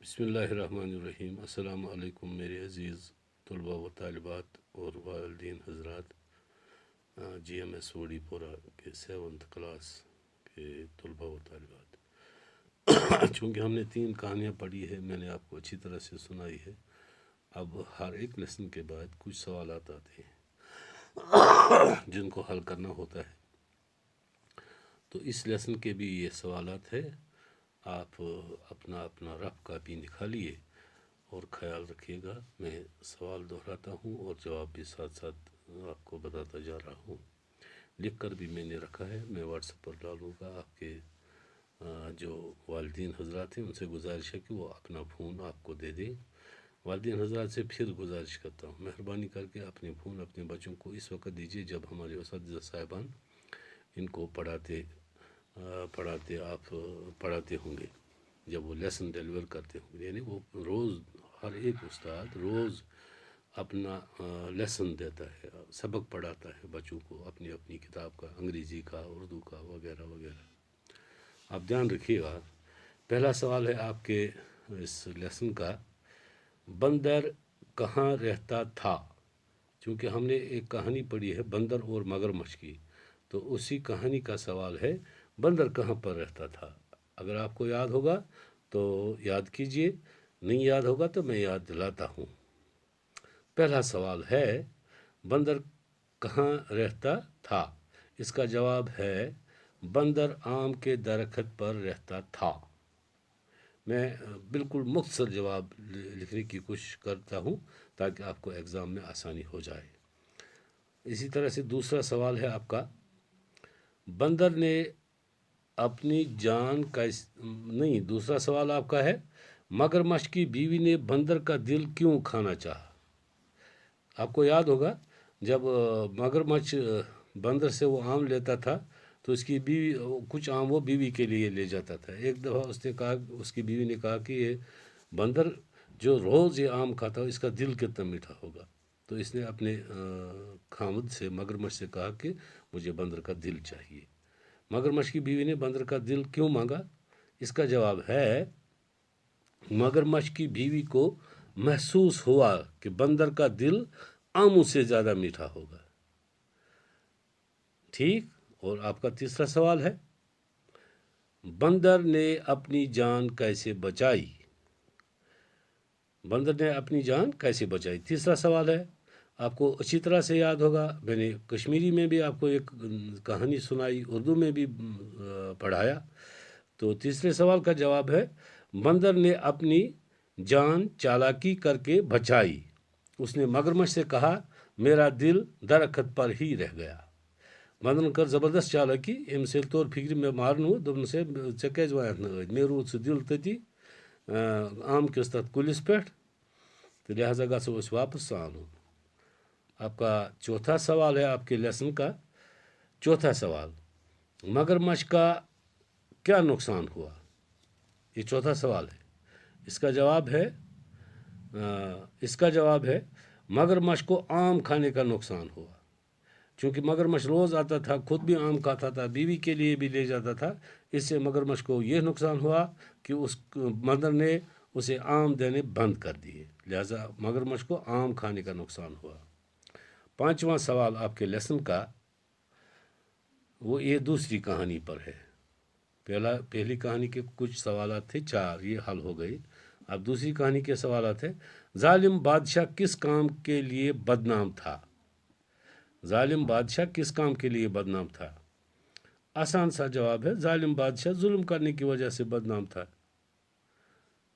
बिस्मिल्लाहिर्रहमानिर्रहीम। अस्सलाम वालेकुम मेरे अज़ीज़ तलबा व तालिबात और वालिदीन हज़रात। GMS वड़ीपोरा के 7th क्लास के तलबा व तालिबात। चूँकि हमने 3 कहानियाँ पढ़ी है, मैंने आपको अच्छी तरह से सुनाई है। अब हर एक लेसन के बाद कुछ सवालात आते हैं जिनको हल करना होता है। तो इस लेसन के भी ये सवालात है। आप अपना अपना रफ कापी निकालिए और ख़याल रखिएगा। मैं सवाल दोहराता हूँ और जवाब भी साथ साथ आपको बताता जा रहा हूँ। लिख कर भी मैंने रखा है, मैं व्हाट्सएप पर डालूँगा। आपके जो वालिदीन हज़रात हैं उनसे गुजारिश है कि वो अपना फ़ोन आपको दे दें। वालिदीन हज़रात से फिर गुजारिश करता हूँ, मेहरबानी करके अपने फ़ोन अपने बच्चों को इस वक्त दीजिए जब हमारे उस्ताद साहिबान इनको पढ़ाते होंगे, जब वो लेसन डिलीवर करते होंगे। यानी वो रोज़ हर एक उस्ताद रोज़ अपना लेसन देता है, सबक पढ़ाता है बच्चों को अपनी अपनी किताब का, अंग्रेज़ी का, उर्दू का वगैरह वगैरह। आप ध्यान रखिएगा। पहला सवाल है आपके इस लेसन का, बंदर कहाँ रहता था। क्योंकि हमने एक कहानी पढ़ी है बंदर और मगरमच्छ की, तो उसी कहानी का सवाल है बंदर कहाँ पर रहता था। अगर आपको याद होगा तो याद कीजिए, नहीं याद होगा तो मैं याद दिलाता हूँ। पहला सवाल है बंदर कहाँ रहता था। इसका जवाब है बंदर आम के दरख्त पर रहता था। मैं बिल्कुल मुख्तसर जवाब लिखने की कोशिश करता हूँ ताकि आपको एग्ज़ाम में आसानी हो जाए। इसी तरह से दूसरा सवाल है आपका, बंदर ने अपनी जान का नहीं, दूसरा सवाल आपका है मगरमच्छ की बीवी ने बंदर का दिल क्यों खाना चाहा। आपको याद होगा जब मगरमच्छ बंदर से वो आम लेता था तो उसकी बीवी, कुछ आम वो बीवी के लिए ले जाता था। एक दफ़ा उसने कहा, उसकी बीवी ने कहा कि ये बंदर जो रोज़ ये आम खाता हो इसका दिल कितना मीठा होगा। तो इसने अपने खामद से, मगरमच्छ से कहा कि मुझे बंदर का दिल चाहिए। मगरमच्छ की बीवी ने बंदर का दिल क्यों मांगा। इसका जवाब है मगरमच्छ की बीवी को महसूस हुआ कि बंदर का दिल आमों से ज़्यादा मीठा होगा। ठीक। और आपका तीसरा सवाल है, बंदर ने अपनी जान कैसे बचाई। बंदर ने अपनी जान कैसे बचाई, तीसरा सवाल है। आपको अच्छी तरह से याद होगा, मैंने कश्मीरी में भी आपको एक कहानी सुनाई, उर्दू में भी पढ़ाया। तो तीसरे सवाल का जवाब है बंदर ने अपनी जान चालाकी करके बचाई। उसने मगरमच्छ से कहा मेरा दिल दरख्त पर ही रह गया। बंदरन कर ज़बरदस्त चालाकी, अम से तौर फिक्र में मारन दोपन से ऐ कज वायत न मे रूद सह दिल तती आम किस तथ कुलिस पे, तो लिहाजा गो वापस आन। आपका चौथा सवाल है आपके लेसन का। चौथा सवाल, मगरमच्छ का क्या नुकसान हुआ। ये चौथा सवाल है। इसका जवाब है मगरमच्छ को आम खाने का नुकसान हुआ। क्योंकि मगरमच्छ रोज़ आता था, खुद भी आम खाता था, बीवी के लिए भी ले जाता था। इससे मगरमच्छ को यह नुकसान हुआ कि उस बंदर ने उसे आम देने बंद कर दिए, लिहाजा मगरमच्छ को आम खाने का नुकसान हुआ। पांचवा सवाल आपके लेसन का, वो ये दूसरी कहानी पर है। पहली कहानी के कुछ सवाल थे 4, ये हल हो गए। अब दूसरी कहानी के सवाल थे, जालिम बादशाह किस काम के लिए बदनाम था। जालिम बादशाह किस काम के लिए बदनाम था। आसान सा जवाब है, जालिम बादशाह जुल्म करने की वजह से बदनाम था।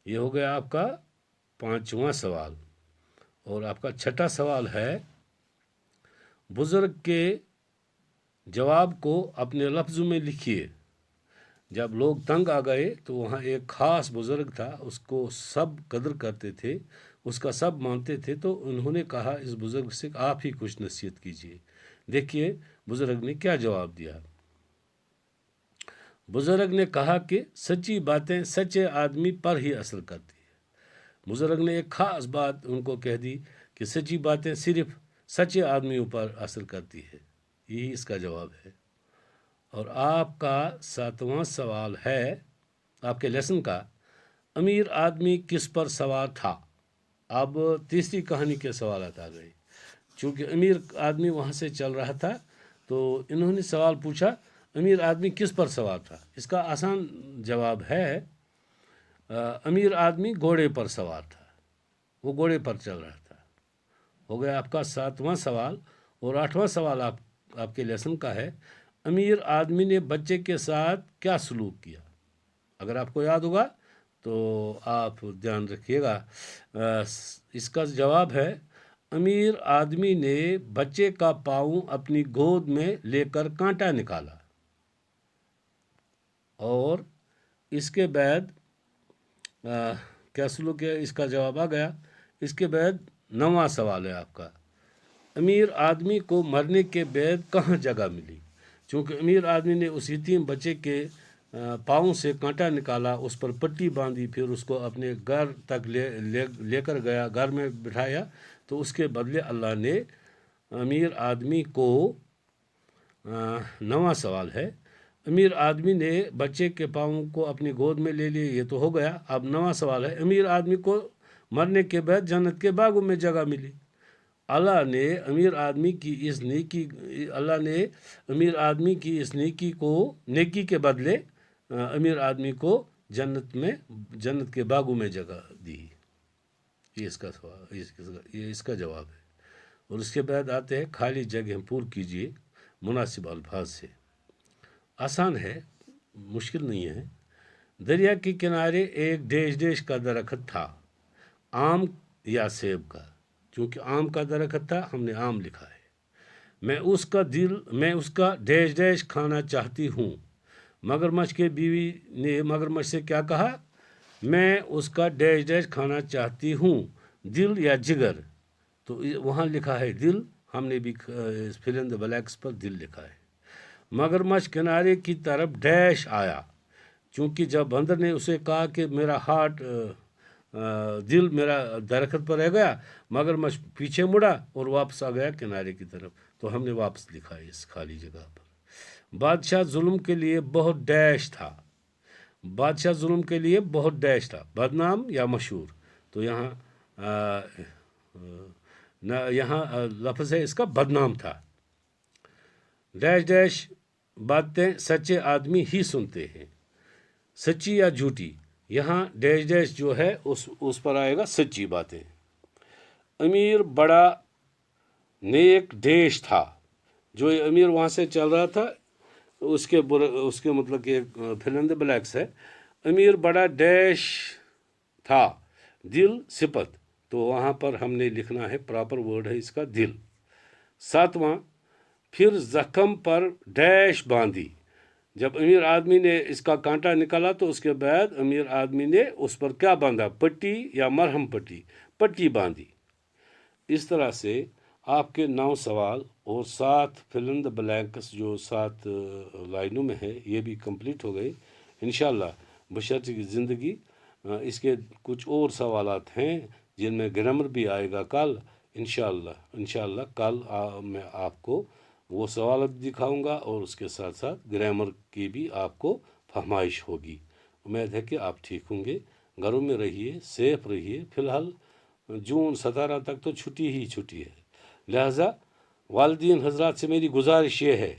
ये हो गया आपका पांचवा सवाल। और आपका छठा सवाल है, बुजुर्ग के जवाब को अपने लफ्ज़ों में लिखिए। जब लोग तंग आ गए तो वहाँ एक ख़ास बुज़ुर्ग था, उसको सब कदर करते थे, उसका सब मानते थे। तो उन्होंने कहा इस बुज़ुर्ग से आप ही कुछ नसीहत कीजिए। देखिए बुज़ुर्ग ने क्या जवाब दिया। बुज़ुर्ग ने कहा कि सच्ची बातें सच्चे आदमी पर ही असर करती है। बुज़ुर्ग ने एक ख़ास बात उनको कह दी कि सच्ची बातें सिर्फ सच्चे आदमियों पर असर करती है। यही इसका जवाब है। और आपका सातवां सवाल है आपके लेसन का, अमीर आदमी किस पर सवार था। अब तीसरी कहानी के सवालात आ गए। चूँकि अमीर आदमी वहाँ से चल रहा था तो इन्होंने सवाल पूछा अमीर आदमी किस पर सवार था। इसका आसान जवाब है अमीर आदमी घोड़े पर सवार था, वो घोड़े पर चल रहा था। हो गया आपका 7वां सवाल। और 8वां सवाल आपके लेसन का है अमीर आदमी ने बच्चे के साथ क्या सलूक किया। अगर आपको याद होगा तो आप ध्यान रखिएगा। इसका जवाब है अमीर आदमी ने बच्चे का पाँव अपनी गोद में लेकर कांटा निकाला। और इसके बाद क्या सलूक है, इसका जवाब आ गया। इसके बाद 9वां सवाल है आपका अमीर आदमी को मरने के बाद कहाँ जगह मिली। चूँकि अमीर आदमी ने उस यतीम बच्चे के पाँव से कांटा निकाला, उस पर पट्टी बांधी, फिर उसको अपने घर तक लेकर गया, घर में बिठाया, तो उसके बदले अल्लाह ने अमीर आदमी को 9वां सवाल है अमीर आदमी ने बच्चे के पाँव को अपनी गोद में ले लिए। ये तो हो गया। अब 9वां सवाल है अमीर आदमी को मरने के बाद जन्नत के बागों में जगह मिली। अल्लाह ने अमीर आदमी की इस नेकी को नेकी के बदले अमीर आदमी को जन्नत के बागों में जगह दी। ये इसका सवाल, ये इसका जवाब है। और उसके बाद आते हैं खाली जगह पूर्ण कीजिए मुनासिब अल्फाज से। आसान है, मुश्किल नहीं है। दरिया के किनारे एक डेश का दरख्त था, आम या सेब का। चूँकि आम का दरख्त था हमने आम लिखा है। मैं उसका डेश खाना चाहती हूँ। मगरमच्छ के बीवी ने मगरमच्छ से क्या कहा, मैं उसका डेश खाना चाहती हूँ, दिल या जिगर। तो वहाँ लिखा है दिल, हमने भी फिल इन द ब्लैंक्स पर दिल लिखा है। मगरमच्छ किनारे की तरफ डैश आया। चूँकि जब बंदर ने उसे कहा कि मेरा दिल मेरा दरख्त पर रह गया, मगरमच्छ पीछे मुड़ा और वापस आ गया किनारे की तरफ। तो हमने वापस लिखा है इस खाली जगह पर। बादशाह जुल्म के लिए बहुत डैश था। बादशाह जुल्म के लिए बहुत डैश था, बदनाम या मशहूर। तो यहाँ लफ्ज़ है इसका बदनाम था। डैश बातें सच्चे आदमी ही सुनते हैं, सच्ची या झूठी। यहाँ डैश जो है उस पर आएगा सच्ची बातें। अमीर बड़ा नेक डैश था। जो अमीर वहाँ से चल रहा था उसके मतलब कि फिल इन द ब्लैंक्स है। अमीर बड़ा डैश था, दिल सिफत। तो वहाँ पर हमने लिखना है, प्रॉपर वर्ड है इसका दिल। 7वां फिर जख्म पर डैश बांधी। जब अमीर आदमी ने इसका कांटा निकाला तो उसके बाद अमीर आदमी ने उस पर क्या बांधा, पट्टी या मरहम पट्टी बांधी। इस तरह से आपके 9 सवाल और 7 फिल इन द ब्लैंक्स जो 7 लाइनों में है ये भी कंप्लीट हो गए इंशाल्लाह बशर्ते की ज़िंदगी। इसके कुछ और सवालात हैं जिनमें ग्रामर भी आएगा कल इंशाल्लाह कल मैं आपको वो सवाल दिखाऊंगा और उसके साथ साथ ग्रामर की भी आपको फरमाइश होगी। उम्मीद है कि आप ठीक होंगे। घरों में रहिए, सेफ रहिए। फ़िलहाल जून 17 तक तो छुट्टी है, लिहाजा वालिदीन हजरात से मेरी गुजारिश ये है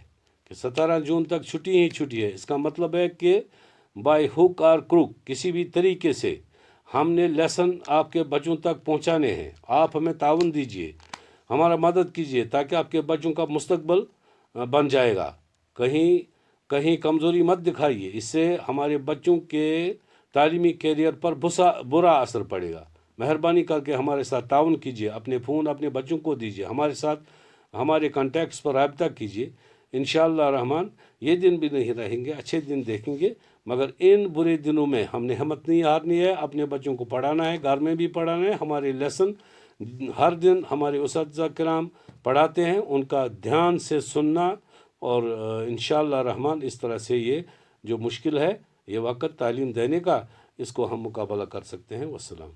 कि 17 जून तक छुट्टी है। इसका मतलब है कि बाय हुक और क्रुक किसी भी तरीके से हमने लेसन आपके बच्चों तक पहुंचाने हैं। आप हमें ताउन दीजिए, हमारा मदद कीजिए ताकि आपके बच्चों का मुस्तकबल बन जाएगा। कहीं कमज़ोरी मत दिखाइए, इससे हमारे बच्चों के तालीमी कैरियर पर बुरा असर पड़ेगा। मेहरबानी करके हमारे साथ ताउन कीजिए, अपने फ़ोन अपने बच्चों को दीजिए, हमारे साथ हमारे कॉन्टैक्ट्स पर राब्ता कीजिए। इंशाअल्लाह रहमान ये दिन भी नहीं रहेंगे, अच्छे दिन देखेंगे। मगर इन बुरे दिनों में हमने हिम्मत नहीं हारनी है, अपने बच्चों को पढ़ाना है, घर में भी पढ़ाना है। हमारे लेसन हर दिन हमारे उस्ताद किराम पढ़ाते हैं, उनका ध्यान से सुनना और इंशाअल्लाह रहमान इस तरह से ये जो मुश्किल है ये वक्त तालीम देने का, इसको हम मुकाबला कर सकते हैं। वस्सलाम।